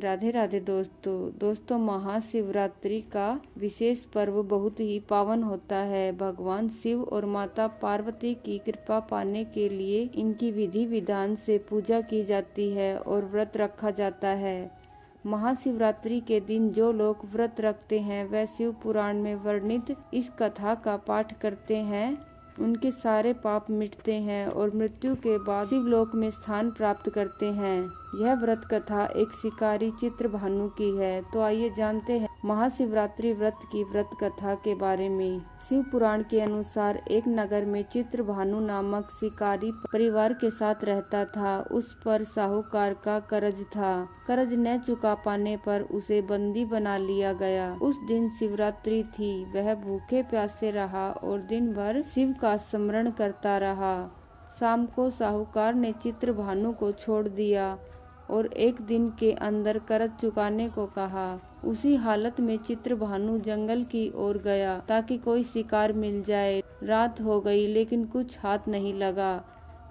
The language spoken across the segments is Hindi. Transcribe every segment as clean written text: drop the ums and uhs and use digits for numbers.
राधे राधे दोस्तों महाशिवरात्रि का विशेष पर्व बहुत ही पावन होता है। भगवान शिव और माता पार्वती की कृपा पाने के लिए इनकी विधि विधान से पूजा की जाती है और व्रत रखा जाता है। महाशिवरात्रि के दिन जो लोग व्रत रखते हैं वह शिव पुराण में वर्णित इस कथा का पाठ करते हैं, उनके सारे पाप मिटते हैं और मृत्यु के बाद शिवलोक में स्थान प्राप्त करते हैं। यह व्रत कथा एक शिकारी चित्रभानु की है। तो आइए जानते हैं महाशिवरात्रि व्रत की व्रत कथा के बारे में। शिव पुराण के अनुसार एक नगर में चित्रभानु नामक शिकारी परिवार के साथ रहता था। उस पर साहूकार का कर्ज था। कर्ज न चुका पाने पर उसे बंदी बना लिया गया। उस दिन शिवरात्रि थी। वह भूखे प्यासे रहा और दिन भर शिव का स्मरण करता रहा। शाम को साहूकार ने चित्रभानु को छोड़ दिया और एक दिन के अंदर कर्ज चुकाने को कहा। उसी हालत में चित्रभानु जंगल की ओर गया ताकि कोई शिकार मिल जाए। रात हो गई लेकिन कुछ हाथ नहीं लगा।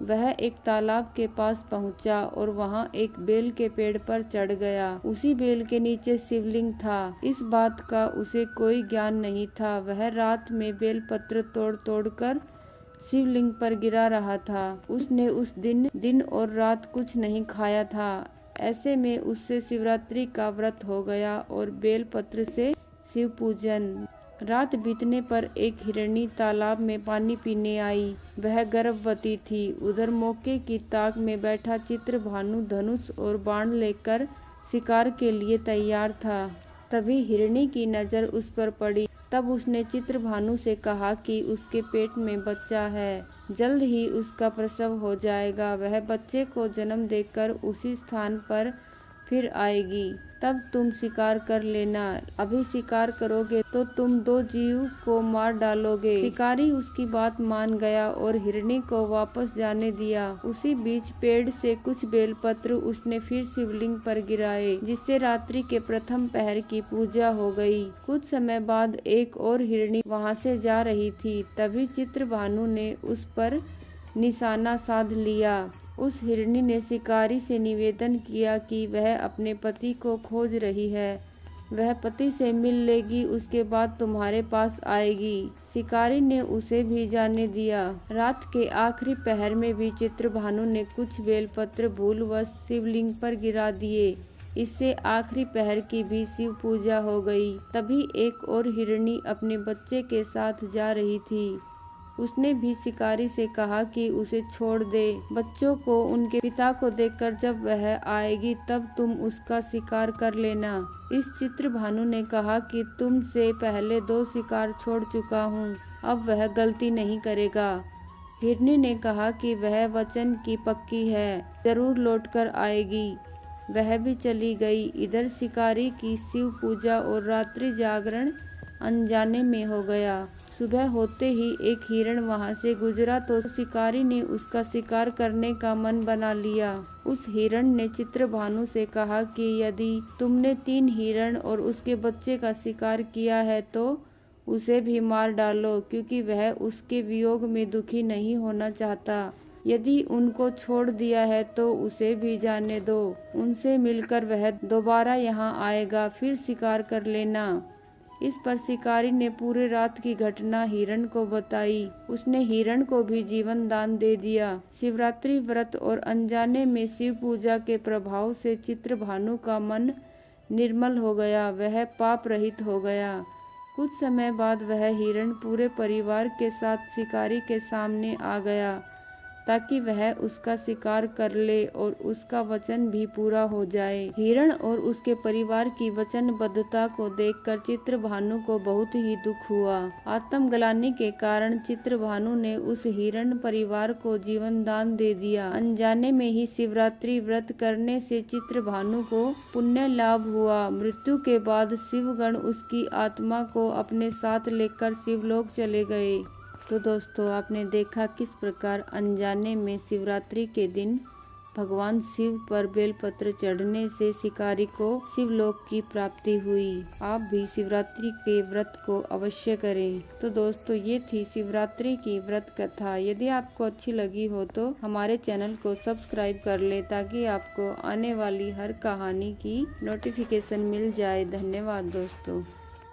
वह एक तालाब के पास पहुंचा और वहां एक बेल के पेड़ पर चढ़ गया। उसी बेल के नीचे शिवलिंग था। इस बात का उसे कोई ज्ञान नहीं था। वह रात में बेल पत्र तोड़ तोड़ कर शिवलिंग पर गिरा रहा था। उसने उस दिन और रात कुछ नहीं खाया था। ऐसे में उससे शिवरात्रि का व्रत हो गया और बेल पत्र से शिव पूजन। रात बीतने पर एक हिरणी तालाब में पानी पीने आई। वह गर्भवती थी। उधर मौके की ताक में बैठा चित्रभानु धनुष और बाण लेकर शिकार के लिए तैयार था। तभी हिरणी की नजर उस पर पड़ी। तब उसने चित्रभानु से कहा कि उसके पेट में बच्चा है, जल्द ही उसका प्रसव हो जाएगा। वह बच्चे को जन्म देकर उसी स्थान पर फिर आएगी। तब तुम शिकार कर लेना। अभी शिकार करोगे तो तुम 2 जीव को मार डालोगे। शिकारी उसकी बात मान गया और हिरणी को वापस जाने दिया। उसी बीच पेड़ से कुछ बेलपत्र उसने फिर शिवलिंग पर गिराए, जिससे रात्रि के प्रथम पहर की पूजा हो गई। कुछ समय बाद एक और हिरणी वहां से जा रही थी। तभी चित्रभानु ने उस पर निशाना साध लिया। उस हिरणी ने शिकारी से निवेदन किया कि वह अपने पति को खोज रही है। वह पति से मिल लेगी, उसके बाद तुम्हारे पास आएगी। शिकारी ने उसे भी जाने दिया। रात के आखिरी पहर में भी चित्रभानु ने कुछ बेलपत्र भूलवश शिवलिंग पर गिरा दिए। इससे आखिरी पहर की भी शिव पूजा हो गई। तभी एक और हिरणी अपने बच्चे के साथ जा रही थी। उसने भी शिकारी से कहा कि उसे छोड़ दे। बच्चों को उनके पिता को देखकर जब वह आएगी तब तुम उसका शिकार कर लेना। इस चित्रभानु ने कहा कि तुमसे पहले 2 शिकार छोड़ चुका हूँ, अब वह गलती नहीं करेगा। हिरनी ने कहा कि वह वचन की पक्की है, जरूर लौटकर आएगी। वह भी चली गई। इधर शिकारी की शिव पूजा और रात्रि जागरण अनजाने में हो गया। सुबह होते ही एक हिरण वहां से गुजरा तो शिकारी ने उसका शिकार करने का मन बना लिया। उस हिरण ने चित्रभानु से कहा कि यदि तुमने 3 हिरण और उसके बच्चे का शिकार किया है तो उसे भी मार डालो, क्योंकि वह उसके वियोग में दुखी नहीं होना चाहता। यदि उनको छोड़ दिया है तो उसे भी जाने दो। उनसे मिलकर वह दोबारा यहाँ आएगा, फिर शिकार कर लेना। इस पर शिकारी ने पूरे रात की घटना हिरण को बताई। उसने हिरण को भी जीवन दान दे दिया। शिवरात्रि व्रत और अनजाने में शिव पूजा के प्रभाव से चित्रभानु का मन निर्मल हो गया। वह पाप रहित हो गया। कुछ समय बाद वह हिरण पूरे परिवार के साथ शिकारी के सामने आ गया ताकि वह उसका शिकार कर ले और उसका वचन भी पूरा हो जाए। हिरण और उसके परिवार की वचनबद्धता को देखकर चित्रभानु को बहुत ही दुख हुआ। आत्मग्लानि के कारण चित्रभानु ने उस हिरण परिवार को जीवन दान दे दिया। अनजाने में ही शिवरात्रि व्रत करने से चित्रभानु को पुण्य लाभ हुआ। मृत्यु के बाद शिवगण उसकी आत्मा को अपने साथ लेकर शिवलोक चले गए। तो दोस्तों, आपने देखा किस प्रकार अनजाने में शिवरात्रि के दिन भगवान शिव पर बेलपत्र चढ़ने से शिकारी को शिवलोक की प्राप्ति हुई। आप भी शिवरात्रि के व्रत को अवश्य करें। तो दोस्तों ये थी शिवरात्रि की व्रत कथा। यदि आपको अच्छी लगी हो तो हमारे चैनल को सब्सक्राइब कर ले ताकि आपको आने वाली हर कहानी की नोटिफिकेशन मिल जाए। धन्यवाद दोस्तों।